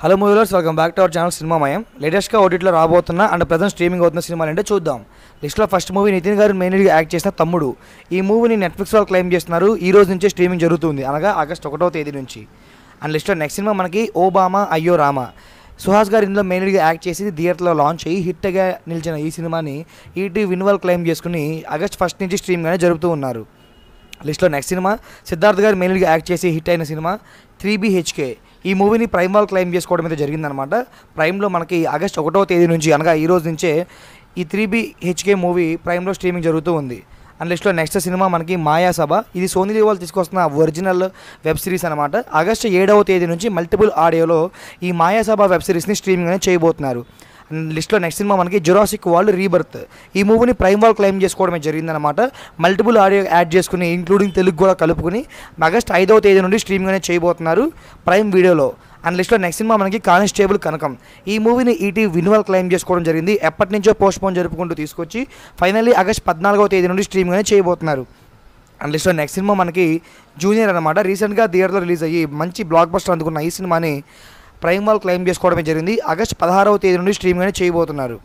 Hello movielers, welcome back to our channel Cinemamayam. లేటెస్ట్గా ఓటీటీలో రాబోతున్న అండ్ ప్రజెంట్ స్ట్రీమింగ్ అవుతున్న సినిమాలు అంటే చూద్దాం. లిస్ట్లో ఫస్ట్ మూవీ నితిన్ గారు మెయిన్గా యాక్ట్ చేసిన తమ్ముడు. ఈ మూవీని నెట్ఫ్లిక్స్ వాళ్ళు క్లెయిమ్ చేస్తున్నారు. ఈ రోజు నుంచే స్ట్రీమింగ్ జరుగుతుంది, అనగా ఆగస్ట్ 1వ తేదీ నుంచి. అండ్ లిస్ట్లో నెక్స్ట్ సినిమా మనకి ఓబామా అయ్యో రామా. సుహాస్ గారు ఇందులో మెయిన్గా యాక్ట్ చేసి థియేటర్లో లాంచ్ అయ్యి హిట్గా నిలిచిన ఈ సినిమాని ఈటీవీ విన్ వాళ్ళు క్లెయిమ్ చేసుకుని ఆగస్ట్ 1 నుంచి స్ట్రీమింగ్ జరుపుతూ ఉన్నారు. లిస్ట్లో నెక్స్ట్ సినిమా సిద్ధార్థ్ గారు మెయిన్గా యాక్ట్ చేసి హిట్ అయిన సినిమా 3BHK. ఈ మూవీని ప్రైమ్ వాళ్ళు క్లెయిమ్ చేసుకోవడం అయితే జరిగిందనమాట. ప్రైమ్లో మనకి ఆగస్ట్ 1వ తేదీ నుంచి, అనగా ఈ రోజు నుంచే ఈ 3BHK మూవీ ప్రైమ్లో స్ట్రీమింగ్ జరుగుతూ ఉంది. అండ్ లిస్ట్లో నెక్స్ట్ సినిమా మనకి మాయాసభ. ఇది సోనీ లీవ్ వాళ్ళు తీసుకొస్తున్న ఒరిజినల్ వెబ్ సిరీస్ అనమాట. ఆగస్టు 7వ తేదీ నుంచి మల్టిపుల్ ఆడియోలో ఈ మాయాసభ వెబ్ సిరీస్ని స్ట్రీమింగ్ అనేది చేయబోతున్నారు. అండ్ లిస్ట్లో నెక్స్ట్ సినిమా మనకి జురాసిక్ వరల్డ్ రీబర్త్. ఈ మూవీని ప్రైమ్ వాళ్ళు క్లెయిమ్ చేసుకోవడమే జరిగిందనమాట. మల్టిపుల్ ఆడియో యాడ్ చేసుకుని ఇంక్లూడింగ్ తెలుగు కూడా కలుపుకుని ఆగస్ట్ 5వ తేదీ నుండి స్ట్రీమింగ్ అనేది చేయబోతున్నారు ప్రైమ్ వీడియోలో. అండ్ లిస్ట్లో నెక్స్ట్ సినిమా మనకి కానిస్టేబుల్ కనకం. ఈ మూవీని ఈటీవీ విన్ వాళ్ళు క్లెయిమ్ చేసుకోవడం జరిగింది. ఎప్పటి నుంచో పోస్ట్పోన్ జరుపుకుంటూ తీసుకొచ్చి ఫైనల్లీ ఆగస్ట్ 14వ తేదీ నుండి స్ట్రీమింగ్ అనేది చేయబోతున్నారు. అండ్ లిస్ట్లో నెక్స్ట్ సినిమా మనకి జూనియర్ అనమాట. రీసెంట్గా థియేటర్లో రిలీజ్ అయ్యి మంచి బ్లాక్ బస్టర్ అందుకున్న ఈ సినిమాని ప్రైమ్ వాళ్ళు క్లెయిమ్ చేసుకోవడమే జరిగింది. ఆగస్ట్ 16వ తేదీ నుండి స్ట్రీమింగ్ అనేది చేయబోతున్నారు.